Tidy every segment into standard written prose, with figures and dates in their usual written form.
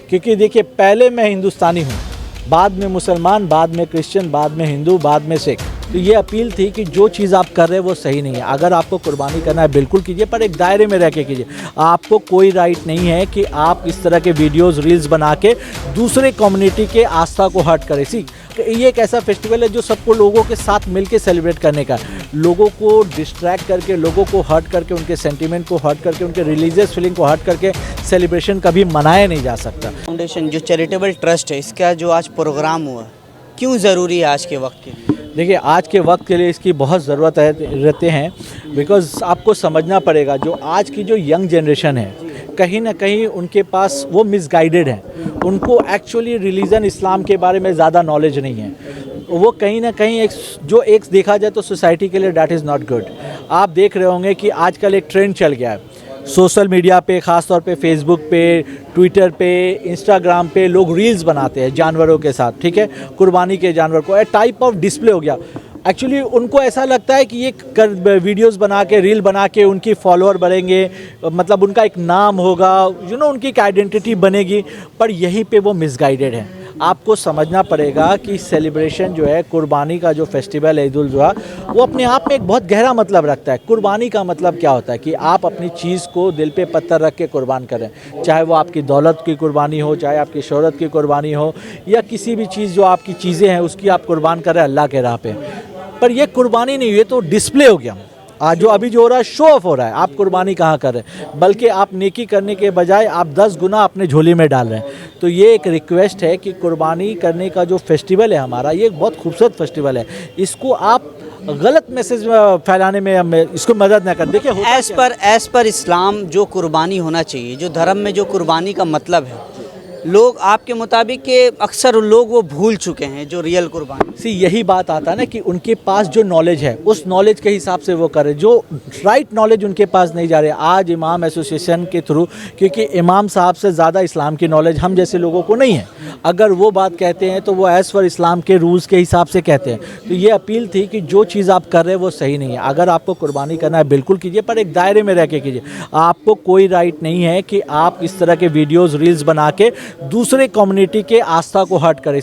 क्योंकि देखिए पहले मैं हिंदुस्तानी हूँ, बाद में मुसलमान, बाद में क्रिश्चियन, बाद में हिंदू, बाद में सिख। तो ये अपील थी कि जो चीज़ आप कर रहे हैं वो सही नहीं है। अगर आपको कुर्बानी करना है बिल्कुल कीजिए, पर एक दायरे में रह के कीजिए। आपको कोई राइट नहीं है कि आप इस तरह के वीडियोस रील्स बना के दूसरे कम्युनिटी के आस्था को हर्ट करें। ये एक ऐसा फेस्टिवल है जो सबको लोगों के साथ मिलके सेलिब्रेट करने का, लोगों को डिस्ट्रैक्ट करके, लोगों को हर्ट करके, उनके सेंटीमेंट को हर्ट करके, उनके रिलीजियस फीलिंग को हर्ट करके सेलिब्रेशन कभी मनाया नहीं जा सकता। फाउंडेशन जो चैरिटेबल ट्रस्ट है, इसका जो आज प्रोग्राम हुआ, क्यों ज़रूरी है आज के वक्त के लिए? देखिए आज के वक्त के लिए इसकी बहुत ज़रूरत रहते हैं, बिकॉज़ आपको समझना पड़ेगा जो आज की जो यंग जनरेशन है कहीं ना कहीं उनके पास वो मिसगाइडेड है। उनको एक्चुअली रिलीजन इस्लाम के बारे में ज़्यादा नॉलेज नहीं है। वो कहीं ना कहीं एक देखा जाए तो सोसाइटी के लिए डैट इज़ नॉट गुड। आप देख रहे होंगे कि आजकल एक ट्रेंड चल गया है सोशल मीडिया पे, ख़ास तौर पे फेसबुक पे, ट्विटर पे, इंस्टाग्राम पे लोग रील्स बनाते हैं जानवरों के साथ, ठीक है, कुर्बानी के जानवर को, ए टाइप ऑफ डिस्प्ले हो गया। एक्चुअली उनको ऐसा लगता है कि ये वीडियोस बना के, रील बना के उनकी फॉलोअर बढ़ेंगे, मतलब उनका एक नाम होगा, उनकी एक आइडेंटिटी बनेगी, पर यहीं पे वो मिसगाइडेड है। आपको समझना पड़ेगा कि सेलिब्रेशन जो है, कुर्बानी का जो फेस्टिवल है ईद उल जुहा, वो अपने आप में एक बहुत गहरा मतलब रखता है। कुर्बानी का मतलब क्या होता है कि आप अपनी चीज़ को दिल पे पत्थर रख के कुर्बान करें, चाहे वो आपकी दौलत की कुर्बानी हो, चाहे आपकी शोहरत की कुर्बानी हो, या किसी भी चीज़ जो आपकी चीज़ें हैं उसकी आप कुर्बान करें अल्लाह के राह पे। पर ये कुर्बानी नहीं हुई, तो डिस्प्ले हो गया। आज जो अभी जो हो रहा है, शो ऑफ हो रहा है। आप कुर्बानी कहाँ कर रहे हैं, बल्कि आप नेकी करने के बजाय आप 10 गुना अपने झोली में डाल रहे हैं। तो ये एक रिक्वेस्ट है कि कुर्बानी करने का जो फेस्टिवल है हमारा, ये एक बहुत खूबसूरत फेस्टिवल है। इसको आप गलत मैसेज फैलाने में इसको मदद ना कर। देखिए एज पर इस्लाम जो कुर्बानी होना चाहिए, जो धर्म में जो कुर्बानी का मतलब है, लोग आपके मुताबिक के अक्सर लोग वो भूल चुके हैं जो रियल कुर्बानी। यही बात आता है ना कि उनके पास जो नॉलेज है उस नॉलेज के हिसाब से वो करे, जो राइट नॉलेज उनके पास नहीं जा रहे। आज इमाम एसोसिएशन के थ्रू, क्योंकि इमाम साहब से ज़्यादा इस्लाम की नॉलेज हम जैसे लोगों को नहीं है, अगर वो बात कहते हैं तो वो एज़ पर इस्लाम के रूल्स के हिसाब से कहते हैं। तो ये अपील थी कि जो चीज़ आप कर रहे हैं वो सही नहीं है। अगर आपको कुर्बानी करना है बिल्कुल कीजिए, पर एक दायरे में रह के कीजिए। आपको कोई राइट नहीं है कि आप इस तरह के वीडियोज़ रील्स बना के दूसरे कम्युनिटी के आस्था को हर्ट करें।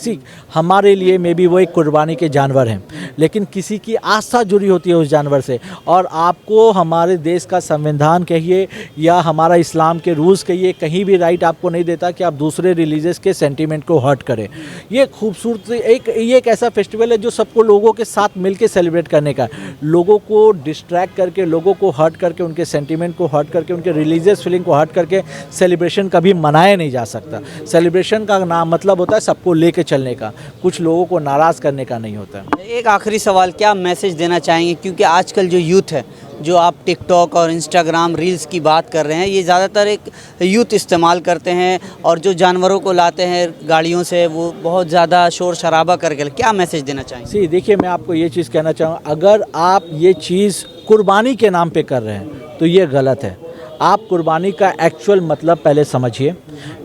हमारे लिए मे बी वो एक कुर्बानी के जानवर हैं, लेकिन किसी की आस्था जुड़ी होती है उस जानवर से। और आपको हमारे देश का संविधान कहिए या हमारा इस्लाम के रूल्स कहिए, कहीं भी राइट आपको नहीं देता कि आप दूसरे रिलीजियस के सेंटीमेंट को हर्ट करें। ये खूबसूरत एक ऐसा फेस्टिवल है जो सबको लोगों के साथ मिलके सेलिब्रेट करने का, लोगों को डिस्ट्रैक्ट करके, लोगों को हर्ट करके, उनके सेंटीमेंट को हर्ट करके, उनके रिलीजियस फीलिंग को हर्ट करके सेलिब्रेशन कभी मनाया नहीं जा सकता। सेलिब्रेशन का नाम मतलब होता है सबको लेके चलने का, कुछ लोगों को नाराज़ करने का नहीं होता। एक आखिरी सवाल, क्या मैसेज देना चाहेंगे, क्योंकि आजकल जो यूथ है, जो आप टिकटॉक और इंस्टाग्राम रील्स की बात कर रहे हैं, ये ज़्यादातर एक यूथ इस्तेमाल करते हैं, और जो जानवरों को लाते हैं गाड़ियों से, वो बहुत ज़्यादा शोर शराबा करके, क्या मैसेज देना चाहेंगे? देखिए मैं आपको ये चीज़ कहना चाहूँगा, अगर आप ये चीज़ कुर्बानी के नाम पे कर रहे हैं तो ये गलत है। आप कुर्बानी का एक्चुअल मतलब पहले समझिए,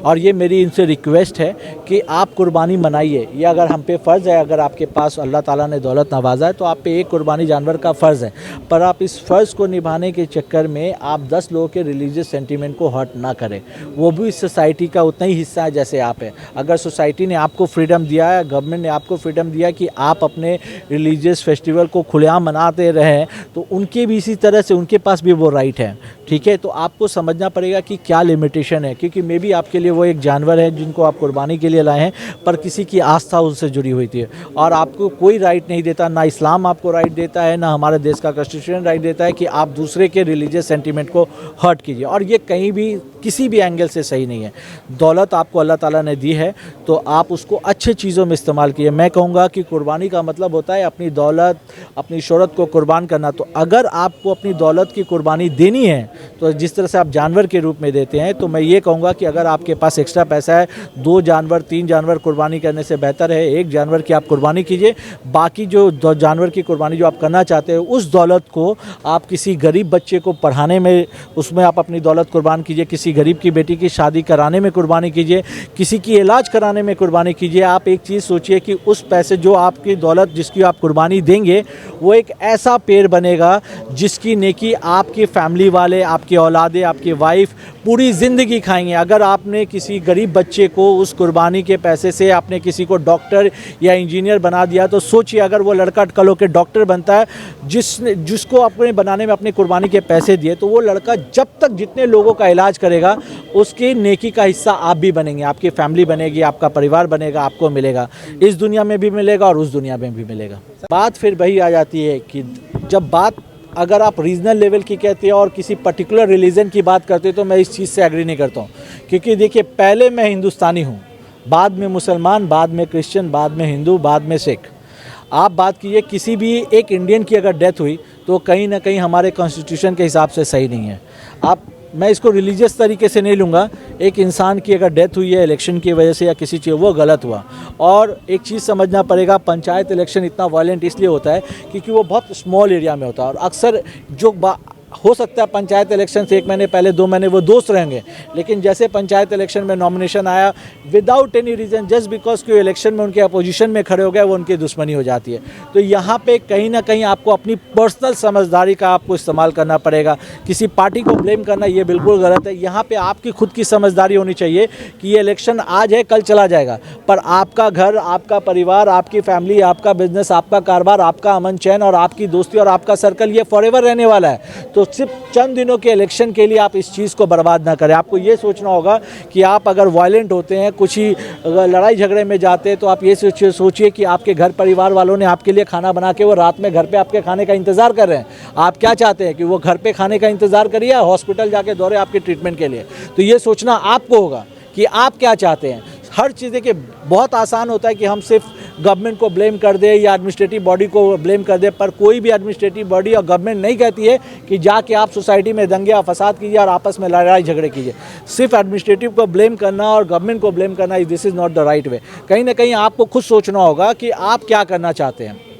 और ये मेरी इनसे रिक्वेस्ट है कि आप कुर्बानी मनाइए। ये अगर हम पे फ़र्ज़ है, अगर आपके पास अल्लाह ताला ने दौलत नवाजा है तो आप पे एक कुर्बानी जानवर का फ़र्ज़ है, पर आप इस फ़र्ज़ को निभाने के चक्कर में आप 10 लोगों के रिलीजियस सेंटीमेंट को हर्ट ना करें। वो भी इस सोसाइटी का उतना ही हिस्सा है जैसे आप है। अगर सोसाइटी ने आपको फ्रीडम दिया है, गवर्नमेंट ने आपको फ्रीडम दिया कि आप अपने रिलीजियस फेस्टिवल को खुलेआम मनाते रहें, तो उनके भी इसी तरह से उनके पास भी वो राइट है, ठीक है। तो आपको समझना पड़ेगा कि क्या लिमिटेशन है, क्योंकि मे बी आपके लिए वो एक जानवर है जिनको आप कुर्बानी के लिए लाए हैं, पर किसी की आस्था उससे जुड़ी हुई थी, और आपको कोई राइट नहीं देता, ना इस्लाम आपको राइट देता है, ना हमारे देश का कॉन्स्टिट्यूशन राइट देता है कि आप दूसरे के रिलीजियस सेंटीमेंट को हर्ट कीजिए। और ये कहीं भी किसी भी एंगल से सही नहीं है। दौलत आपको अल्लाह ताला ने दी है तो आप उसको अच्छे चीज़ों में इस्तेमाल कीजिए। मैं कहूँगा कि कुर्बानी का मतलब होता है अपनी दौलत, अपनी शोहरत को कुर्बान करना। तो अगर आपको अपनी दौलत की कुर्बानी देनी है, तो जिस तरह से आप जानवर के रूप में देते हैं, तो मैं ये कहूँगा कि अगर आपके पास एक्स्ट्रा पैसा है, 2 जानवर 3 जानवर कुर्बानी करने से बेहतर है एक जानवर की आप कुर्बानी कीजिए। बाकी जो जानवर की कुर्बानी जो आप करना चाहते हो, उस दौलत को आप किसी गरीब बच्चे को पढ़ाने में, उसमें आप अपनी दौलत कुर्बान कीजिए। किसी गरीब की बेटी की शादी कराने में कुर्बानी कीजिए, किसी की इलाज कराने में कुर्बानी कीजिए। आप एक चीज़ सोचिए कि उस पैसे, जो आपकी दौलत जिसकी आप कुर्बानी देंगे, वो एक ऐसा पेड़ बनेगा जिसकी नेकी आपकी फैमिली वाले, आपकी औलादे, आपकी वाइफ पूरी ज़िंदगी खाएंगे। अगर आपने किसी गरीब बच्चे को उस कुर्बानी के पैसे से आपने किसी को डॉक्टर या इंजीनियर बना दिया, तो सोचिए अगर वो लड़का कल होकर डॉक्टर बनता है जिसको अपने बनाने में अपनी कुर्बानी के पैसे दिए, तो वो लड़का जब तक जितने लोगों का इलाज करेगा उसकी नेकी का हिस्सा आप भी बनेंगे, आपकी फैमिली बनेगी, आपका परिवार बनेगा, आपको मिलेगा, इस दुनिया में भी मिलेगा और उस दुनिया में भी मिलेगा। बात फिर वही आ जाती है कि जब बात अगर आप रीजनल लेवल की कहते हैं और किसी पर्टिकुलर रिलीजन की बात करते हो, तो मैं इस चीज़ से एग्री नहीं करता हूँ। क्योंकि देखिए, पहले मैं हिंदुस्तानी हूँ, बाद में मुसलमान, बाद में क्रिश्चियन, बाद में हिंदू, बाद में सिख। आप बात कीजिए किसी भी एक इंडियन की अगर डेथ हुई तो कहीं ना कहीं हमारे कॉन्स्टिट्यूशन के हिसाब से सही नहीं है। मैं इसको रिलीजियस तरीके से नहीं लूँगा। एक इंसान की अगर डेथ हुई है इलेक्शन की वजह से या किसी चीज़, वो गलत हुआ। और एक चीज़ समझना पड़ेगा, पंचायत इलेक्शन इतना वायलेंट इसलिए होता है क्योंकि वो बहुत स्मॉल एरिया में होता है। और अक्सर जो हो सकता है पंचायत इलेक्शन से 1 महीने पहले, 2 महीने वो दोस्त रहेंगे, लेकिन जैसे पंचायत इलेक्शन में नॉमिनेशन आया, without any reason, just because कि इलेक्शन में उनके अपोजिशन में खड़े हो गए, वो उनकी दुश्मनी हो जाती है। तो यहाँ पे कहीं ना कहीं आपको अपनी पर्सनल समझदारी का आपको इस्तेमाल करना पड़ेगा। किसी पार्टी को ब्लेम करना ये बिल्कुल गलत है। यहाँ पे आपकी खुद की समझदारी होनी चाहिए कि ये इलेक्शन आज है, कल चला जाएगा, पर आपका घर, आपका परिवार, आपकी फैमिली, आपका बिजनेस, आपका कारोबार, आपका अमन चैन और आपकी दोस्ती और आपका सर्कल, ये फॉरएवर रहने वाला है। तो सिर्फ चंद दिनों के इलेक्शन के लिए आप इस चीज़ को बर्बाद ना करें। आपको ये सोचना होगा कि आप अगर वायलेंट होते हैं, कुछ ही लड़ाई झगड़े में जाते हैं, तो आप ये सोचिए कि आपके घर परिवार वालों ने आपके लिए खाना बना के वो रात में घर पे आपके खाने का इंतज़ार कर रहे हैं। आप क्या चाहते हैं कि वो घर पे खाने का इंतज़ार करिए, हॉस्पिटल जाके दौड़े आपके ट्रीटमेंट के लिए? तो ये सोचना आपको होगा कि आप क्या चाहते हैं। हर चीज़ देखिए, बहुत आसान होता है कि हम सिर्फ गवर्नमेंट को ब्लेम कर दे या एडमिनिस्ट्रेटिव बॉडी को ब्लेम कर दे, पर कोई भी एडमिनिस्ट्रेटिव बॉडी और गवर्नमेंट नहीं कहती है कि जाके आप सोसाइटी में दंगे या फसाद कीजिए और आपस में लड़ाई झगड़े कीजिए। सिर्फ एडमिनिस्ट्रेटिव को ब्लेम करना और गवर्नमेंट को ब्लेम करना, this is not the right way. कहीं ना कहीं आपको खुद सोचना होगा कि आप क्या करना चाहते हैं।